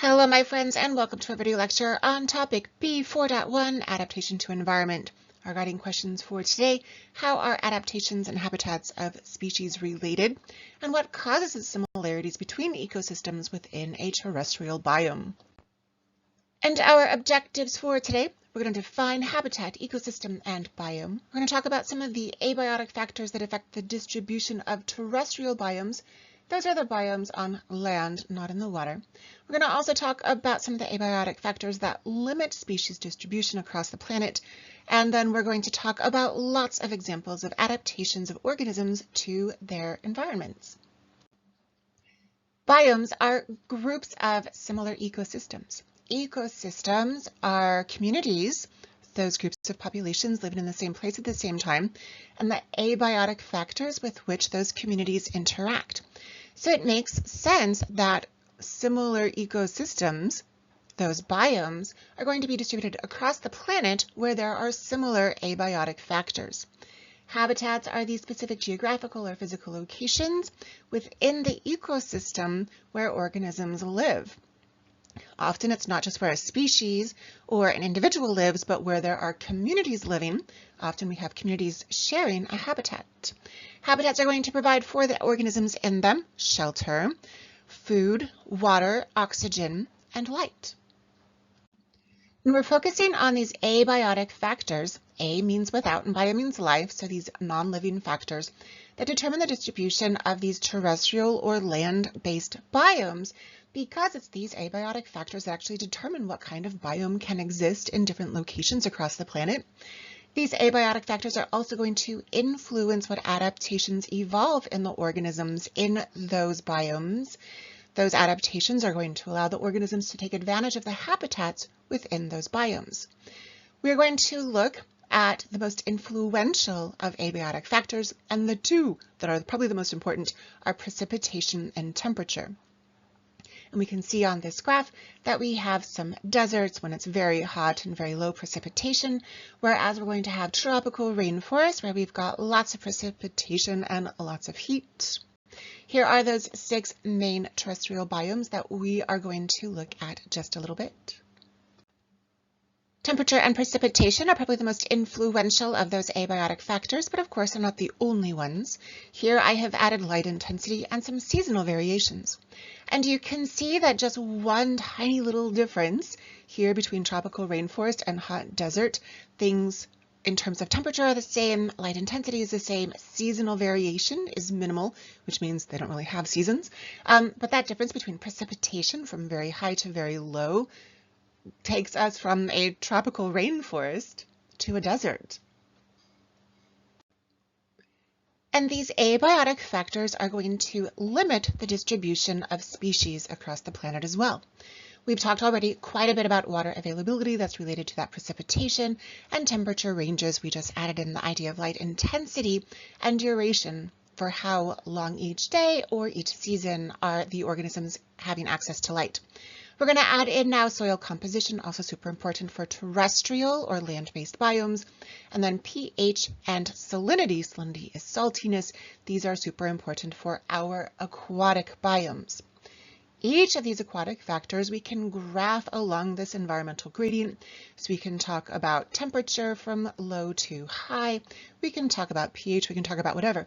Hello, my friends, and welcome to a video lecture on topic B4.1 Adaptation to Environment. Our guiding questions for today: how are adaptations and habitats of species related, and what causes the similarities between ecosystems within a terrestrial biome? And our objectives for today: we're going to define habitat, ecosystem, and biome. We're going to talk about some of the abiotic factors that affect the distribution of terrestrial biomes. Those are the biomes on land, not in the water. We're going to also talk about some of the abiotic factors that limit species distribution across the planet. And then we're going to talk about lots of examples of adaptations of organisms to their environments. Biomes are groups of similar ecosystems. Ecosystems are communities, those groups of populations living in the same place at the same time, and the abiotic factors with which those communities interact. So it makes sense that similar ecosystems, those biomes, are going to be distributed across the planet where there are similar abiotic factors. Habitats are the specific geographical or physical locations within the ecosystem where organisms live. Often it's not just where a species or an individual lives, but where there are communities living. Often we have communities sharing a habitat. Habitats are going to provide for the organisms in them shelter, food, water, oxygen, and light. And we're focusing on these abiotic factors. A means without and bio means life, so these non-living factors that determine the distribution of these terrestrial or land-based biomes, because it's these abiotic factors that actually determine what kind of biome can exist in different locations across the planet. These abiotic factors are also going to influence what adaptations evolve in the organisms in those biomes. Those adaptations are going to allow the organisms to take advantage of the habitats within those biomes. We're going to look at the most influential of abiotic factors, and the two that are probably the most important are precipitation and temperature. And we can see on this graph that we have some deserts when it's very hot and very low precipitation, whereas we're going to have tropical rainforests where we've got lots of precipitation and lots of heat. Here are those 6 main terrestrial biomes that we are going to look at just a little bit. Temperature and precipitation are probably the most influential of those abiotic factors, but of course they're not the only ones. Here I have added light intensity and some seasonal variations. And you can see that just one tiny little difference here between tropical rainforest and hot desert. Things in terms of temperature are the same, light intensity is the same, seasonal variation is minimal, which means they don't really have seasons. But that difference between precipitation from very high to very low takes us from a tropical rainforest to a desert. And these abiotic factors are going to limit the distribution of species across the planet as well. We've talked already quite a bit about water availability that's related to that precipitation, and temperature ranges. We just added in the idea of light intensity and duration for how long each day or each season are the organisms having access to light. We're going to add in now soil composition, also super important for terrestrial or land-based biomes, and then pH and salinity. Salinity is saltiness. These are super important for our aquatic biomes. Each of these aquatic factors we can graph along this environmental gradient. So we can talk about temperature from low to high. We can talk about pH. We can talk about whatever.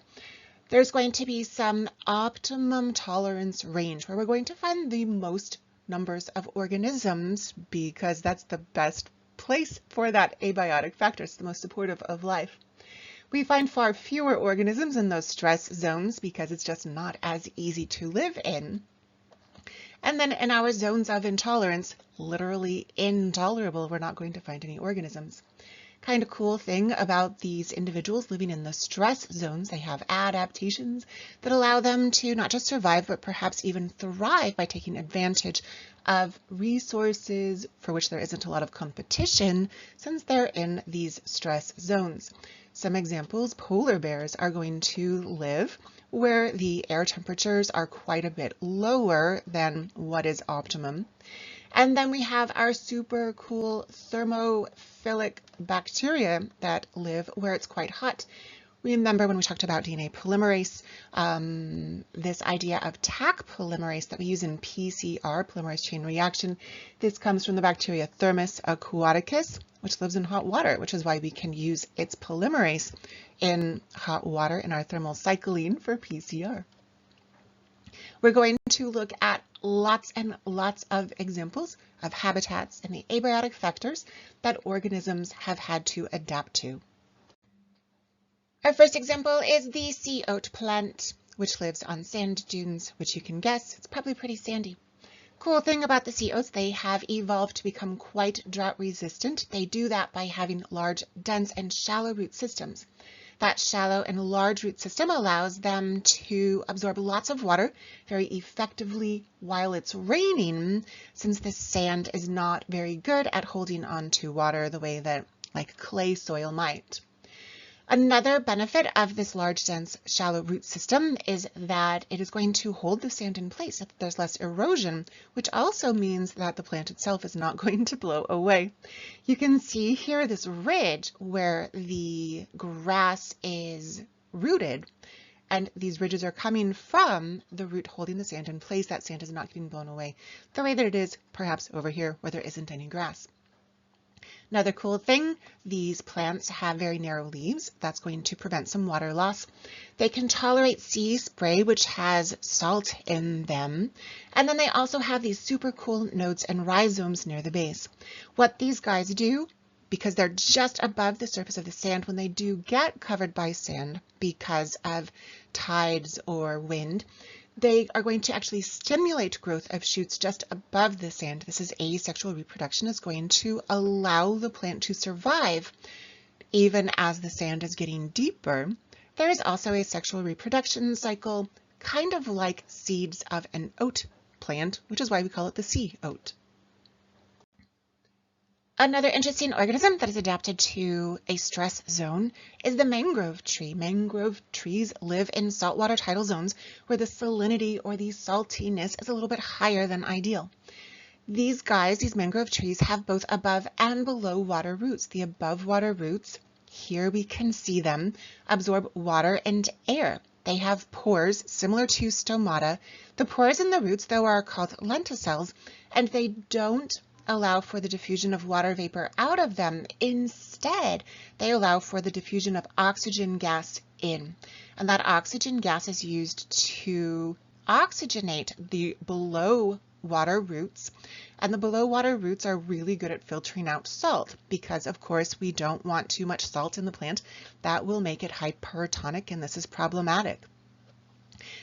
There's going to be some optimum tolerance range where we're going to find the most numbers of organisms, because that's the best place for that abiotic factor. It's the most supportive of life. We find far fewer organisms in those stress zones because it's just not as easy to live in. And then in our zones of intolerance, literally intolerable, we're not going to find any organisms. Kind of cool thing about these individuals living in the stress zones, they have adaptations that allow them to not just survive, but perhaps even thrive by taking advantage of resources for which there isn't a lot of competition since they're in these stress zones. Some examples: polar bears are going to live where the air temperatures are quite a bit lower than what is optimum. And then we have our super cool thermophilic bacteria that live where it's quite hot. Remember when we talked about DNA polymerase, this idea of Taq polymerase that we use in PCR, polymerase chain reaction, this comes from the bacteria Thermus aquaticus, which lives in hot water, which is why we can use its polymerase in hot water in our thermal cycling for PCR. We're going to look at lots and lots of examples of habitats and the abiotic factors that organisms have had to adapt to. Our first example is the sea oat plant, which lives on sand dunes, which you can guess, it's probably pretty sandy. Cool thing about the sea oats, they have evolved to become quite drought resistant. They do that by having large, dense, and shallow root systems. That shallow and large root system allows them to absorb lots of water very effectively while it's raining, since the sand is not very good at holding on to water the way that like clay soil might. Another benefit of this large, dense, shallow root system is that it is going to hold the sand in place, that there's less erosion, which also means that the plant itself is not going to blow away. You can see here this ridge where the grass is rooted, and these ridges are coming from the root holding the sand in place. That sand is not getting blown away the way that it is perhaps over here where there isn't any grass. Another cool thing, these plants have very narrow leaves. That's going to prevent some water loss. They can tolerate sea spray, which has salt in them. And then they also have these super cool nodes and rhizomes near the base. What these guys do, because they're just above the surface of the sand, when they do get covered by sand because of tides or wind, they are going to actually stimulate growth of shoots just above the sand. This is asexual reproduction, is going to allow the plant to survive even as the sand is getting deeper. There is also a sexual reproduction cycle, kind of like seeds of an oat plant, which is why we call it the sea oat. Another interesting organism that is adapted to a stress zone is the mangrove tree. Mangrove trees live in saltwater tidal zones where the salinity or the saltiness is a little bit higher than ideal. These guys, these mangrove trees, have both above and below water roots. The above water roots, here we can see them, absorb water and air. They have pores similar to stomata. The pores in the roots, though, are called lenticels, and they don't allow for the diffusion of water vapor out of them. Instead, they allow for the diffusion of oxygen gas in. And that oxygen gas is used to oxygenate the below water roots. And the below water roots are really good at filtering out salt because, of course, we don't want too much salt in the plant. That will make it hypertonic, and this is problematic.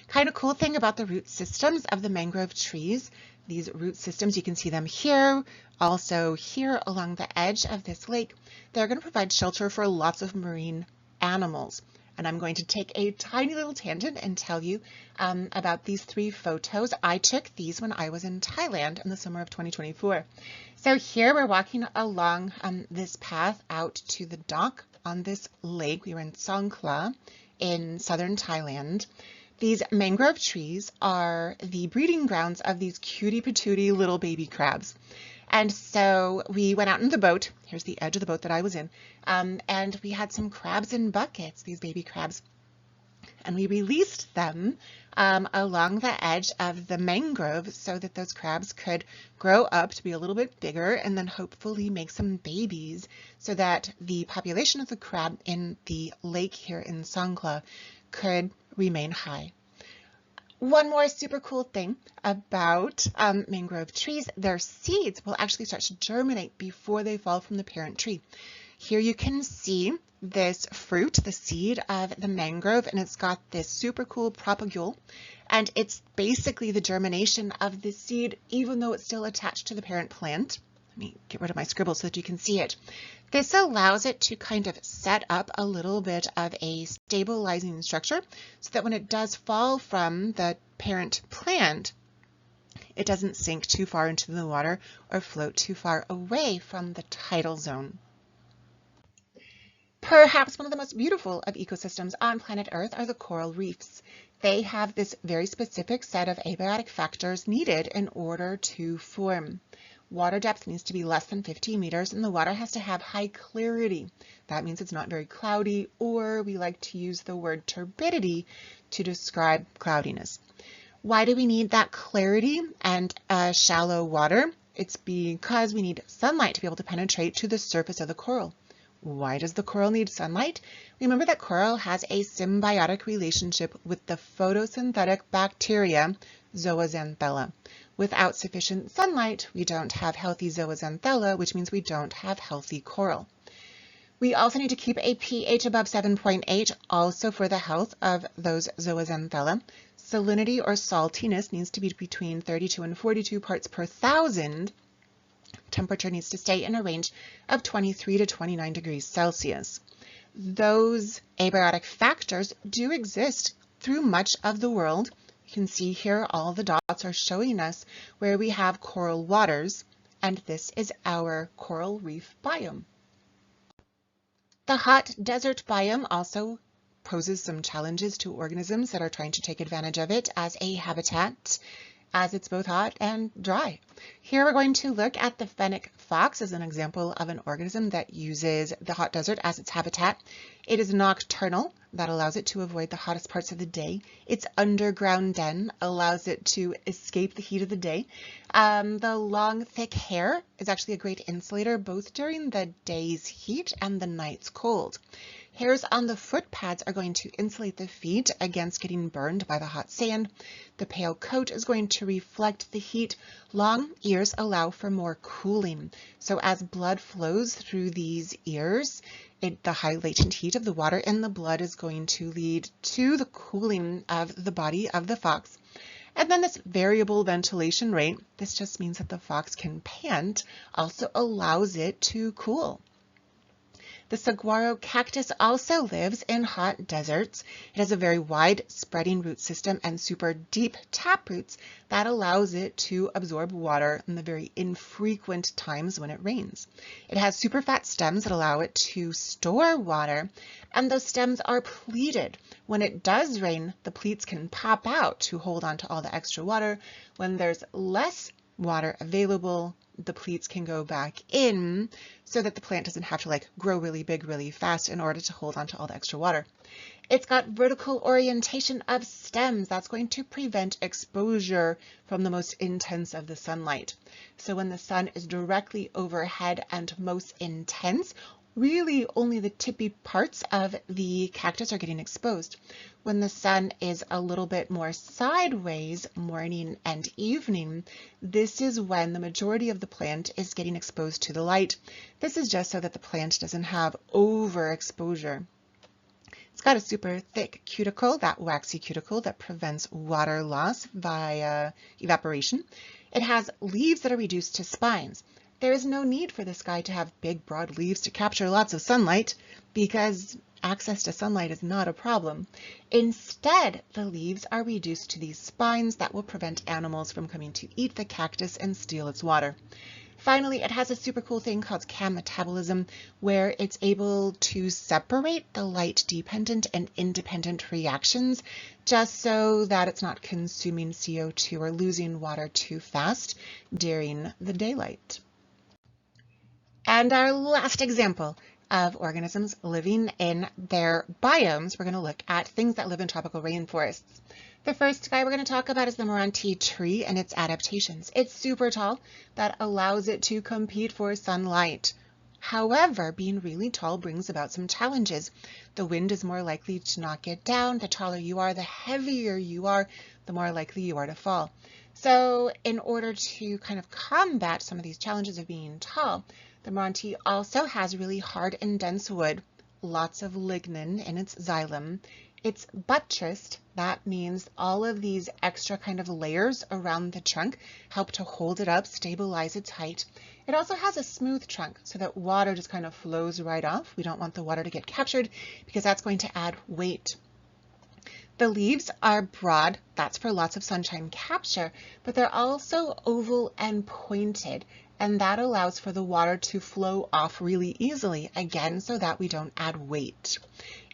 Kind of cool thing about the root systems of the mangrove trees, these root systems, you can see them here, also here along the edge of this lake. They're going to provide shelter for lots of marine animals. And I'm going to take a tiny little tangent and tell you about these 3 photos. I took these when I was in Thailand in the summer of 2024. So here we're walking along this path out to the dock on this lake. We were in Songkhla in southern Thailand. These mangrove trees are the breeding grounds of these cutie patootie little baby crabs. And so we went out in the boat. Here's the edge of the boat that I was in. And we had some crabs in buckets, these baby crabs. And we released them along the edge of the mangrove so that those crabs could grow up to be a little bit bigger and then hopefully make some babies so that the population of the crab in the lake here in Songkhla could remain high. One more super cool thing about mangrove trees, their seeds will actually start to germinate before they fall from the parent tree. Here you can see this fruit, the seed of the mangrove, and it's got this super cool propagule, and it's basically the germination of the seed even though it's still attached to the parent plant. Let me get rid of my scribble so that you can see it. This allows it to kind of set up a little bit of a stabilizing structure so that when it does fall from the parent plant, it doesn't sink too far into the water or float too far away from the tidal zone. Perhaps one of the most beautiful of ecosystems on planet Earth are the coral reefs. They have this very specific set of abiotic factors needed in order to form. water depth needs to be less than 50 meters, and the water has to have high clarity. That means it's not very cloudy, or we like to use the word turbidity to describe cloudiness. Why do we need that clarity and shallow water? It's because we need sunlight to be able to penetrate to the surface of the coral. Why does the coral need sunlight? Remember that coral has a symbiotic relationship with the photosynthetic bacteria, zooxanthella. Without sufficient sunlight, we don't have healthy zooxanthella, which means we don't have healthy coral. We also need to keep a pH above 7.8, also for the health of those zooxanthella. Salinity or saltiness needs to be between 32 and 42 parts per thousand. Temperature needs to stay in a range of 23 to 29 degrees Celsius. Those abiotic factors do exist through much of the world. You can see here all the dots are showing us where we have coral waters, and this is our coral reef biome. The hot desert biome also poses some challenges to organisms that are trying to take advantage of it as a habitat, as it's both hot and dry. Here we're going to look at the fennec fox as an example of an organism that uses the hot desert as its habitat. It is nocturnal. That allows it to avoid the hottest parts of the day. Its underground den allows it to escape the heat of the day. The long, thick hair is actually a great insulator both during the day's heat and the night's cold. Hairs on the foot pads are going to insulate the feet against getting burned by the hot sand. The pale coat is going to reflect the heat. Long ears allow for more cooling. So as blood flows through these ears, the high latent heat of the water in the blood is going to lead to the cooling of the body of the fox. And then this variable ventilation rate, this just means that the fox can pant, also allows it to cool. The saguaro cactus also lives in hot deserts. It has a very wide spreading root system and super deep tap roots that allows it to absorb water in the very infrequent times when it rains. It has super fat stems that allow it to store water, and those stems are pleated. When it does rain, the pleats can pop out to hold on to all the extra water. When there's less water available, the pleats can go back in so that the plant doesn't have to grow really big really fast in order to hold on to all the extra water. It's got vertical orientation of stems. That's going to prevent exposure from the most intense of the sunlight. So when the sun is directly overhead and most intense, really only the tippy parts of the cactus are getting exposed. When the sun is a little bit more sideways, morning and evening, this is when the majority of the plant is getting exposed to the light. This is just so that the plant doesn't have overexposure. It's got a super thick cuticle, that waxy cuticle that prevents water loss via evaporation. It has leaves that are reduced to spines. There is no need for this guy to have big, broad leaves to capture lots of sunlight because access to sunlight is not a problem. Instead, the leaves are reduced to these spines that will prevent animals from coming to eat the cactus and steal its water. Finally, it has a super cool thing called cam metabolism, where it's able to separate the light-dependent and independent reactions just so that it's not consuming CO2 or losing water too fast during the daylight. And our last example of organisms living in their biomes, we're going to look at things that live in tropical rainforests. The first guy we're going to talk about is the Moranti tree and its adaptations. It's super tall. That allows it to compete for sunlight. However, being really tall brings about some challenges. The wind is more likely to knock it down. The taller you are, the heavier you are, the more likely you are to fall. So in order to kind of combat some of these challenges of being tall, the Moranti also has really hard and dense wood, lots of lignin in its xylem. It's buttressed. That means all of these extra kind of layers around the trunk help to hold it up, stabilize its height. It also has a smooth trunk so that water just kind of flows right off. We don't want the water to get captured because that's going to add weight. The leaves are broad, that's for lots of sunshine capture, but they're also oval and pointed, and that allows for the water to flow off really easily, again, so that we don't add weight.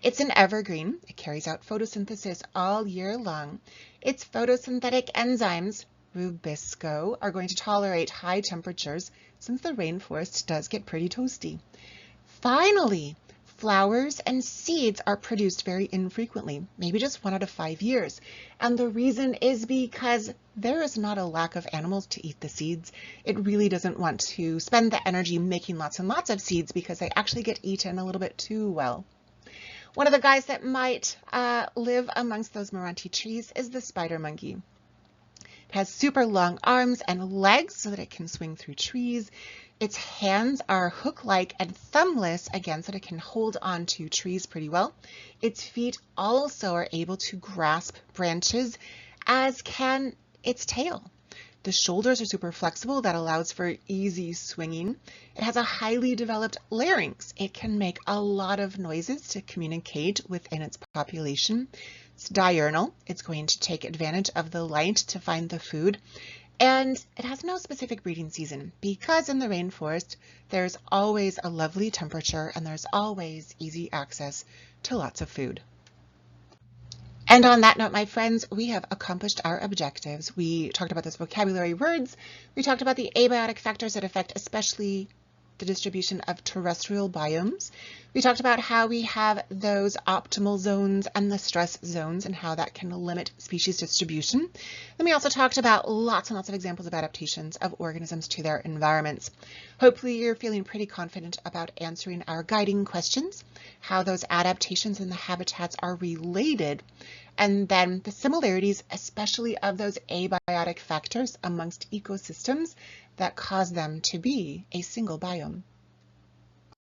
It's an evergreen. It carries out photosynthesis all year long. Its photosynthetic enzymes rubisco are going to tolerate high temperatures since the rainforest does get pretty toasty. Finally, flowers and seeds are produced very infrequently, maybe just 1 out of 5 years. And the reason is because there is not a lack of animals to eat the seeds. It really doesn't want to spend the energy making lots and lots of seeds because they actually get eaten a little bit too well. One of the guys that might live amongst those Meranti trees is the spider monkey. It has super long arms and legs so that it can swing through trees. Its hands are hook-like and thumbless, again, so that it can hold on to trees pretty well. Its feet also are able to grasp branches, as can its tail. The shoulders are super flexible. That allows for easy swinging. It has a highly developed larynx. It can make a lot of noises to communicate within its population. It's diurnal. It's going to take advantage of the light to find the food. And it has no specific breeding season because in the rainforest, there's always a lovely temperature and there's always easy access to lots of food. And on that note, my friends, we have accomplished our objectives. We talked about those vocabulary words. We talked about the abiotic factors that affect especially the distribution of terrestrial biomes. We talked about how we have those optimal zones and the stress zones and how that can limit species distribution. Then we also talked about lots and lots of examples of adaptations of organisms to their environments. Hopefully you're feeling pretty confident about answering our guiding questions, how those adaptations and the habitats are related, and then the similarities, especially of those abiotic factors amongst ecosystems that cause them to be a single biome.